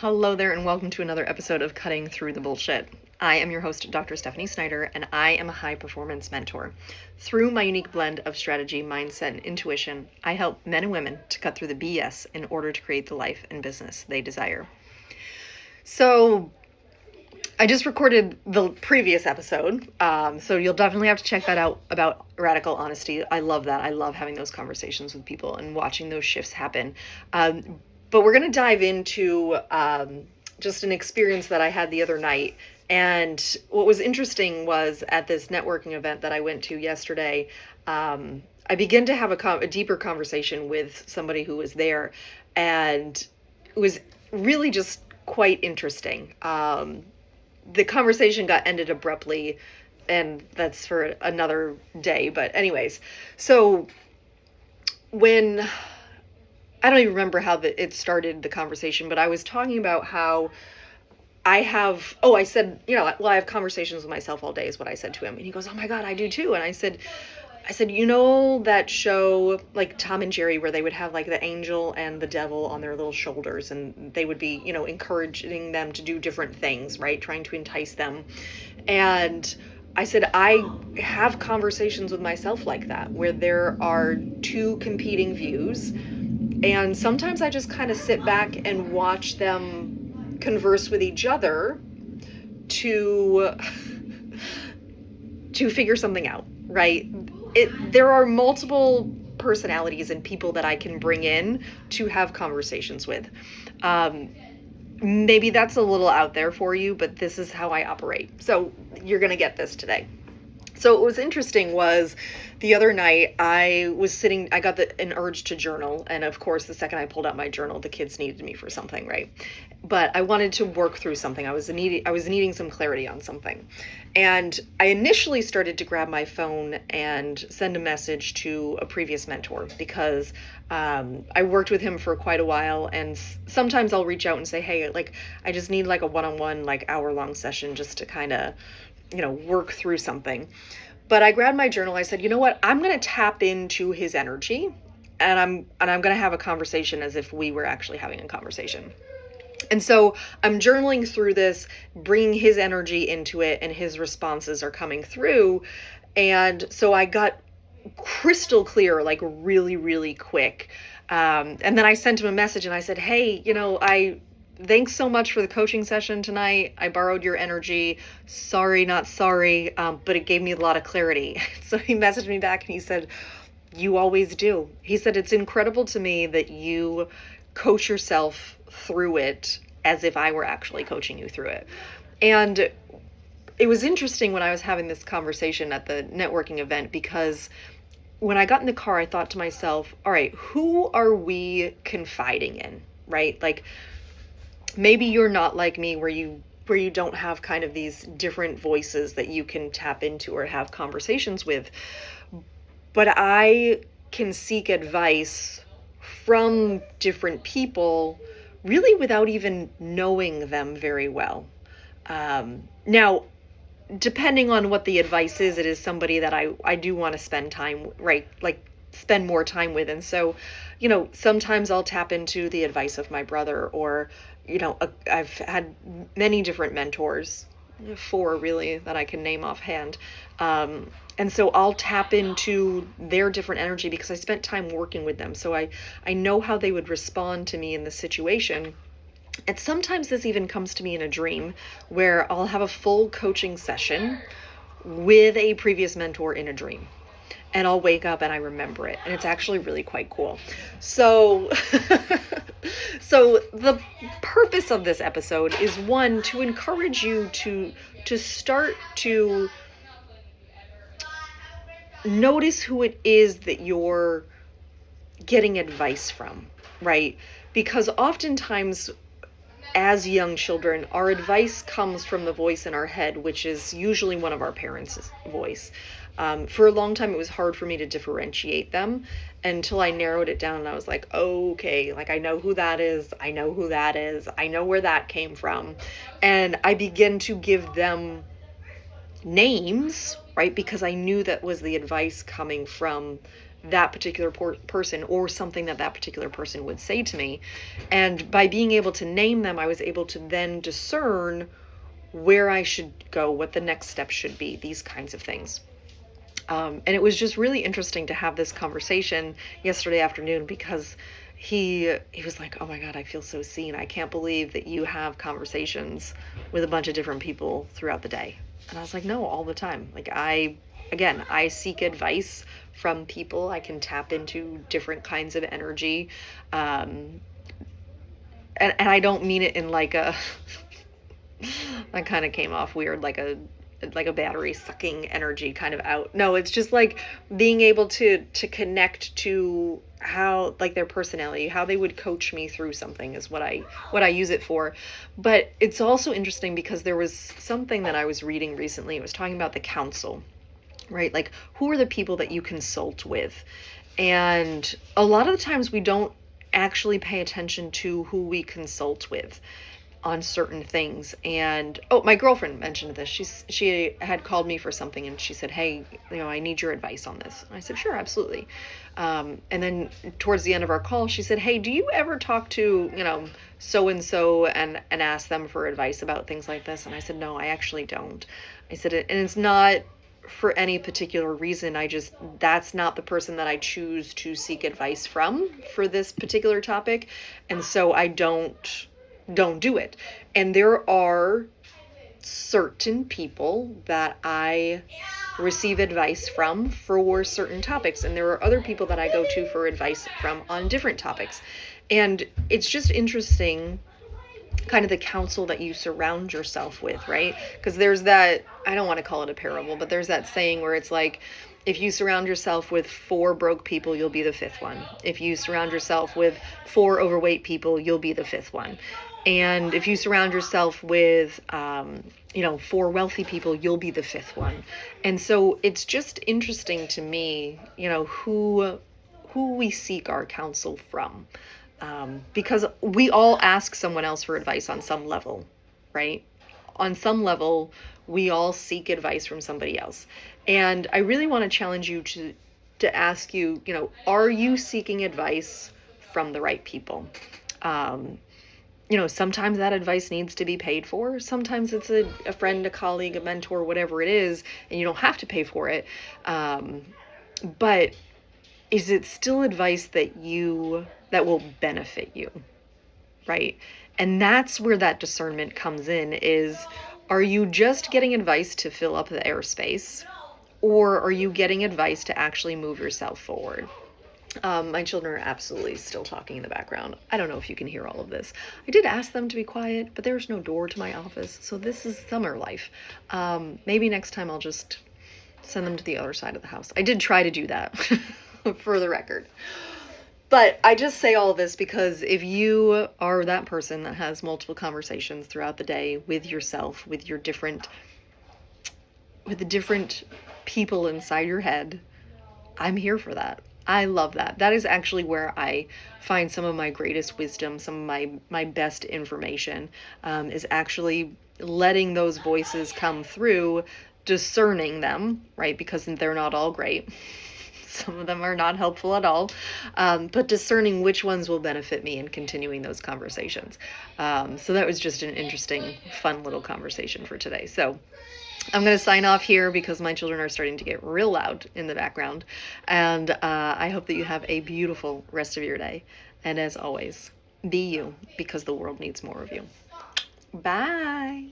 Hello there, and welcome to another episode of Cutting Through the Bullshit. I am your host, Dr. Stephanie Snyder, and I am a high performance mentor. Through my unique blend of strategy, mindset, and intuition, I help men and women to cut through the BS in order to create the life and business they desire. So, I just recorded the previous episode, so you'll definitely have to check that out about radical honesty. I love that. I love having those conversations with people and watching those shifts happen. But we're going to dive into just an experience that I had the other night. And what was interesting was at this networking event that I went to yesterday, I began to have a deeper conversation with somebody who was there. And it was really just quite interesting. The conversation got ended abruptly, and that's for another day. But anyways, so when I don't even remember how it started, the conversation, but I was talking about how I said, I have conversations with myself all day is what I said to him. And he goes, oh my God, I do too. And I said, that show, like Tom and Jerry, where they would have like the angel and the devil on their little shoulders, and they would be, encouraging them to do different things, right? Trying to entice them. And I said, I have conversations with myself like that, where there are two competing views. And sometimes I just kind of sit back and watch them converse with each other to figure something out, right? There are multiple personalities and people that I can bring in to have conversations with. Maybe that's a little out there for you, but this is how I operate. So you're going to get this today. So what was interesting was the other night I got an urge to journal. And of course, the second I pulled out my journal, the kids needed me for something, right? But I wanted to work through something. I was needing some clarity on something. And I initially started to grab my phone and send a message to a previous mentor because I worked with him for quite a while. And sometimes I'll reach out and say, hey, like, I just need like a one-on-one, like hour-long session just to kind of work through something. But I grabbed my journal. I said, you know what? I'm going to tap into his energy, and I'm going to have a conversation as if we were actually having a conversation. And so I'm journaling through this, bringing his energy into it, and his responses are coming through. And so I got crystal clear, like really, really quick. And then I sent him a message and I said, hey, thanks so much for the coaching session tonight. I borrowed your energy. Sorry, not sorry, but it gave me a lot of clarity. So he messaged me back and he said, you always do. He said, it's incredible to me that you coach yourself through it as if I were actually coaching you through it. And it was interesting when I was having this conversation at the networking event, because when I got in the car, I thought to myself, all right, who are we confiding in, right? Like, maybe you're not like me where you don't have kind of these different voices that you can tap into or have conversations with. But I can seek advice from different people really without even knowing them very well. Now, depending on what the advice is, it is somebody that I do want to spend time, right? Like spend more time with. And so, sometimes I'll tap into the advice of my brother, or, I've had many different mentors, 4 really that I can name offhand. And so I'll tap into their different energy because I spent time working with them. So I know how they would respond to me in the situation. And sometimes this even comes to me in a dream where I'll have a full coaching session with a previous mentor in a dream. And I'll wake up and I remember it. And it's actually really quite cool. So, so the purpose of this episode is, one, to encourage you to start to notice who it is that you're getting advice from, right? Because oftentimes as young children, our advice comes from the voice in our head, which is usually one of our parents' voice. For a long time, it was hard for me to differentiate them until I narrowed it down and I was like, okay, like I know who that is. I know who that is. I know where that came from. And I begin to give them names, right? Because I knew that was the advice coming from that particular person or something that that particular person would say to me. And by being able to name them, I was able to then discern where I should go, what the next step should be, these kinds of things. And it was just really interesting to have this conversation yesterday afternoon, because he was like, "Oh my God, I feel so seen. I can't believe that you have conversations with a bunch of different people throughout the day." And I was like, "No, all the time. Like I seek advice from people. I can tap into different kinds of energy, um, and I don't mean it in like a that kind of came off weird, like a battery sucking energy kind of out. No, it's just like being able to connect to how, like, their personality, how they would coach me through something is what I use it for. But it's also interesting because there was something that I was reading recently. It was talking about the council, right? Like, who are the people that you consult with? And a lot of the times we don't actually pay attention to who we consult with on certain things. And oh, my girlfriend mentioned this. She had called me for something, and she said, "Hey, I need your advice on this." And I said, "Sure, absolutely." And then towards the end of our call, she said, "Hey, do you ever talk to so and so and ask them for advice about things like this?" And I said, "No, I actually don't." I said, and it's not for any particular reason. That's not the person that I choose to seek advice from for this particular topic. And so I don't do it. And there are certain people that I receive advice from for certain topics, and there are other people that I go to for advice from on different topics. And it's just interesting, kind of the counsel that you surround yourself with, right? Because there's that, I don't want to call it a parable, but there's that saying where it's like, if you surround yourself with four broke people, you'll be the fifth one. If you surround yourself with four overweight people, you'll be the fifth one. And if you surround yourself with, four wealthy people, you'll be the fifth one. And so it's just interesting to me, who we seek our counsel from. Because we all ask someone else for advice on some level, right? On some level, we all seek advice from somebody else. And I really want to challenge you to ask you, are you seeking advice from the right people? Um, Sometimes that advice needs to be paid for. Sometimes it's a friend, a colleague, a mentor, whatever it is, and you don't have to pay for it. But is it still advice that will benefit you, right? And that's where that discernment comes in, is, are you just getting advice to fill up the airspace, or are you getting advice to actually move yourself forward? My children are absolutely still talking in the background. I don't know if you can hear all of this. I did ask them to be quiet, but there's no door to my office, so this is summer life. Maybe next time I'll just send them to the other side of the house. I did try to do that, for the record. But I just say all this because if you are that person that has multiple conversations throughout the day with yourself, with the different people inside your head, I'm here for that. I love that. That is actually where I find some of my greatest wisdom, some of my best information, is actually letting those voices come through, discerning them, right? Because they're not all great. Some of them are not helpful at all, but discerning which ones will benefit me and continuing those conversations. So that was just an interesting, fun little conversation for today. So I'm going to sign off here because my children are starting to get real loud in the background. And I hope that you have a beautiful rest of your day. And as always, be you, because the world needs more of you. Bye.